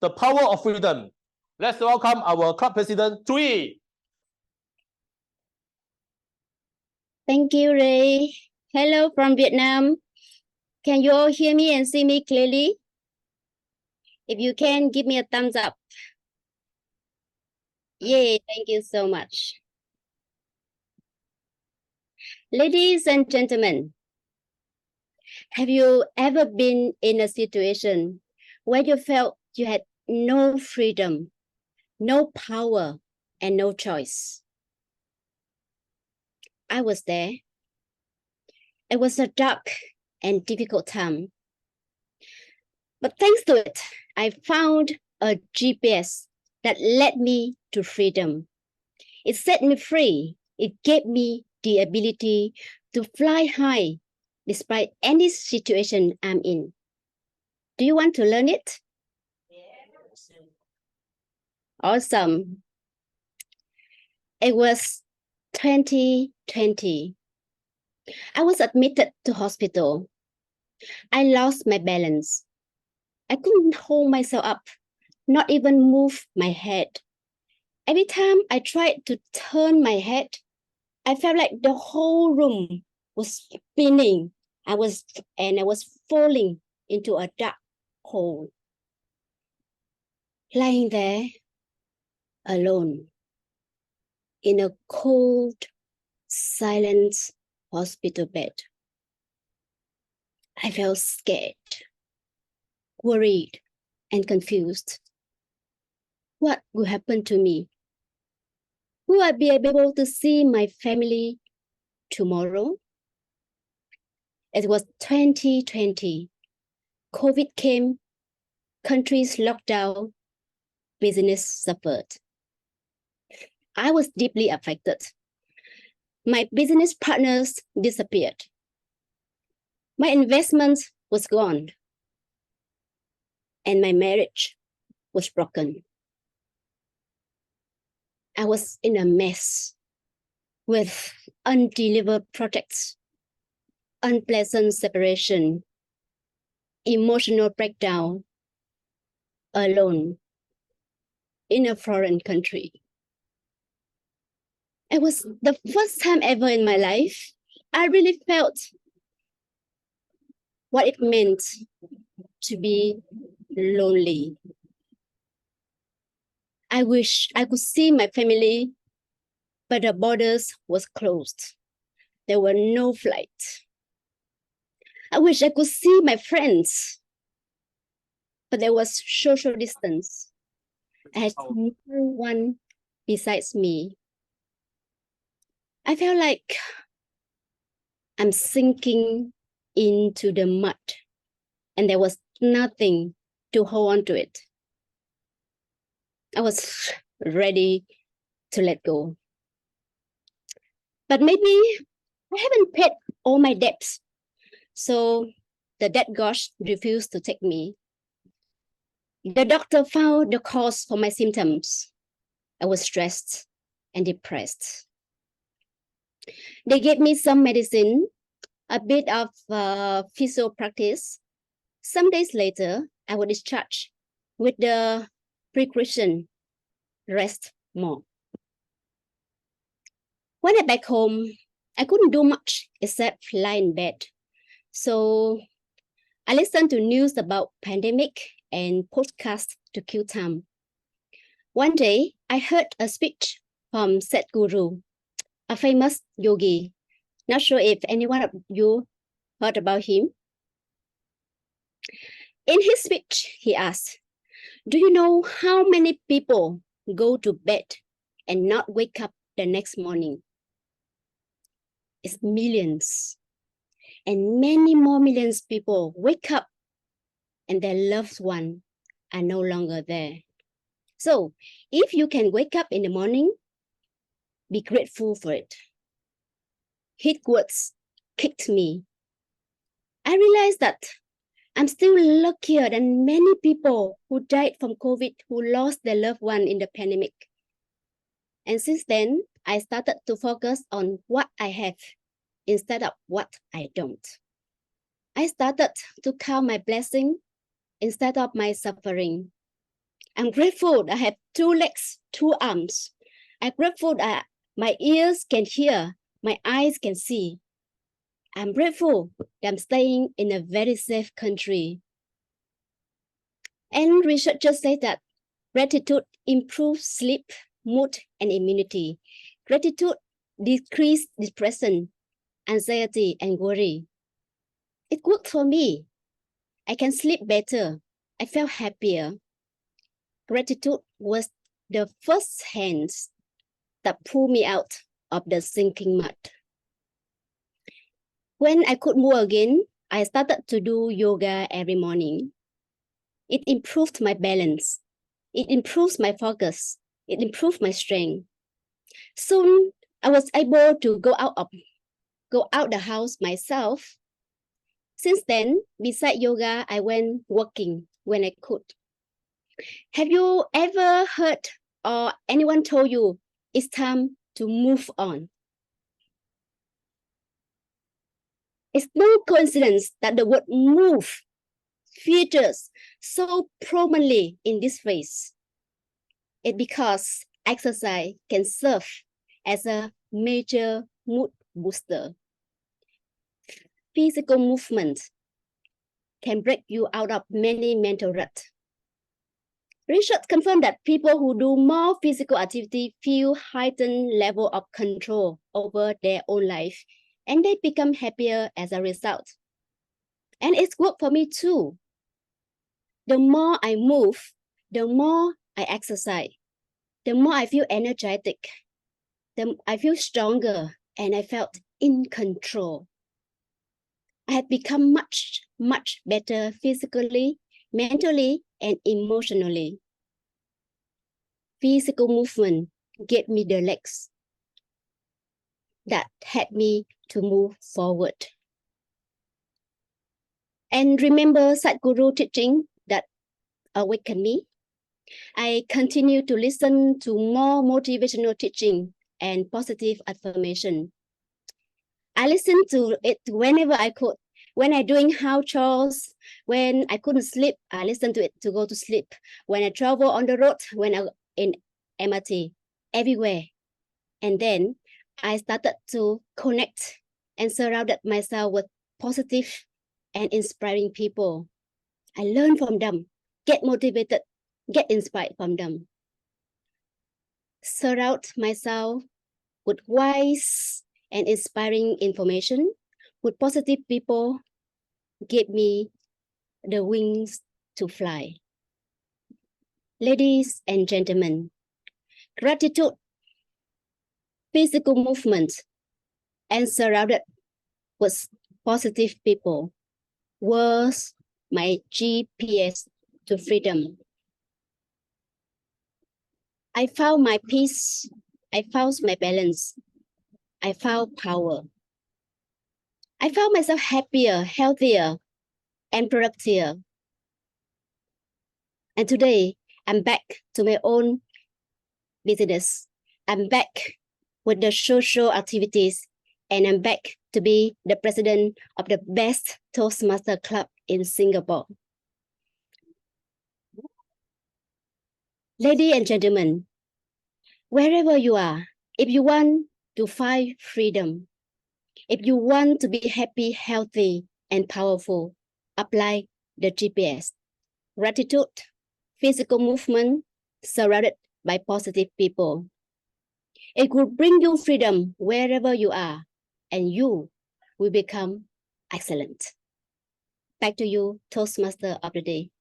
the power of freedom. Let's welcome our club president, Thuy. Thank you, Ray. Hello from Vietnam. Can you all hear me and see me clearly? If you can, give me a thumbs up. Yay, thank you so much. Ladies and gentlemen, have you ever been in a situation where you felt you had no freedom, no power, and no choice? I was there. It was a dark and difficult time. But thanks to it, I found a GPS that led me to freedom. It set me free. It gave me the ability to fly high despite any situation I'm in. Do you want to learn it? Yes. Awesome. It was 2020. I was admitted to hospital. I lost my balance. I couldn't hold myself up, not even move my head. Every time I tried to turn my head, I felt like the whole room was spinning. I was falling into a dark hole. Lying there alone in a cold, silent hospital bed. I felt scared, worried, and confused. What will happen to me? Will I be able to see my family tomorrow? It was 2020. COVID came, countries locked down, business suffered. I was deeply affected. My business partners disappeared. My investment was gone. And my marriage was broken. I was in a mess with undelivered projects, unpleasant separation, emotional breakdown, alone in a foreign country. It was the first time ever in my life I really felt what it meant to be lonely. I wish I could see my family, but the borders was closed. There were no flights. I wish I could see my friends, but there was social distance. I had no one besides me. I felt like I'm sinking into the mud, and there was nothing to hold on to it. I was ready to let go. But maybe I haven't paid all my debts, so the debt gods refused to take me. The doctor found the cause for my symptoms. I was stressed and depressed. They gave me some medicine, a bit of physio practice. Some days later, I was discharged with the precaution, rest more. When I back home, I couldn't do much except lie in bed. So I listened to news about pandemic and podcasts to kill time. One day, I heard a speech from Sadhguru, a famous yogi. Not sure if anyone of you heard about him. In his speech, he asked, do you know how many people go to bed and not wake up the next morning? It's millions. And many more millions of people wake up and their loved ones are no longer there. So if you can wake up in the morning, be grateful for it. His words kicked me. I realized that I'm still luckier than many people who died from COVID, who lost their loved one in the pandemic. And since then, I started to focus on what I have instead of what I don't. I started to count my blessing instead of my suffering. I'm grateful that I have 2 legs, 2 arms. I'm grateful that my ears can hear, my eyes can see. I'm grateful that I'm staying in a very safe country. And researchers say that gratitude improves sleep, mood, and immunity. Gratitude decreases depression, anxiety, and worry. It worked for me. I can sleep better. I felt happier. Gratitude was the first hand that pulled me out of the sinking mud. When I could move again, I started to do yoga every morning. It improved my balance. It improves my focus. It improved my strength. Soon, I was able to go out the house myself. Since then, beside yoga, I went walking when I could. Have you ever heard or anyone told you it's time to move on? It's no coincidence that the word move features so prominently in this phrase. It's because exercise can serve as a major mood booster. Physical movement can break you out of many mental ruts. Research confirmed that people who do more physical activity feel heightened level of control over their own life, and they become happier as a result. And it's worked for me too. The more I move, the more I exercise, the more I feel energetic, I feel stronger, and I felt in control. I had become much, much better physically, mentally, and emotionally. Physical movement gave me the legs that helped me to move forward. And remember Sadhguru teaching that awakened me. I continue to listen to more motivational teaching and positive affirmation. I listen to it whenever I could. When I'm doing house chores, when I couldn't sleep, I listen to it to go to sleep. When I travel on the road, when I'm in MRT, everywhere. And then I started to connect and surrounded myself with positive and inspiring people. I learn from them, get motivated, get inspired from them. Surround myself with wise and inspiring information, with positive people, give me the wings to fly. Ladies and gentlemen, gratitude, physical movement, and surrounded with positive people was my GPS to freedom. I found my peace. I found my balance. I found power. I found myself happier, healthier, and productive. And today, I'm back to my own business. I'm back with the social activities, and I'm back to be the president of the best Toastmaster club in Singapore. Ladies and gentlemen, wherever you are, if you want to find freedom, if you want to be happy, healthy, and powerful, apply the GPS. Gratitude, physical movement, surrounded by positive people. It will bring you freedom wherever you are, and you will become excellent. Back to you, Toastmaster of the day.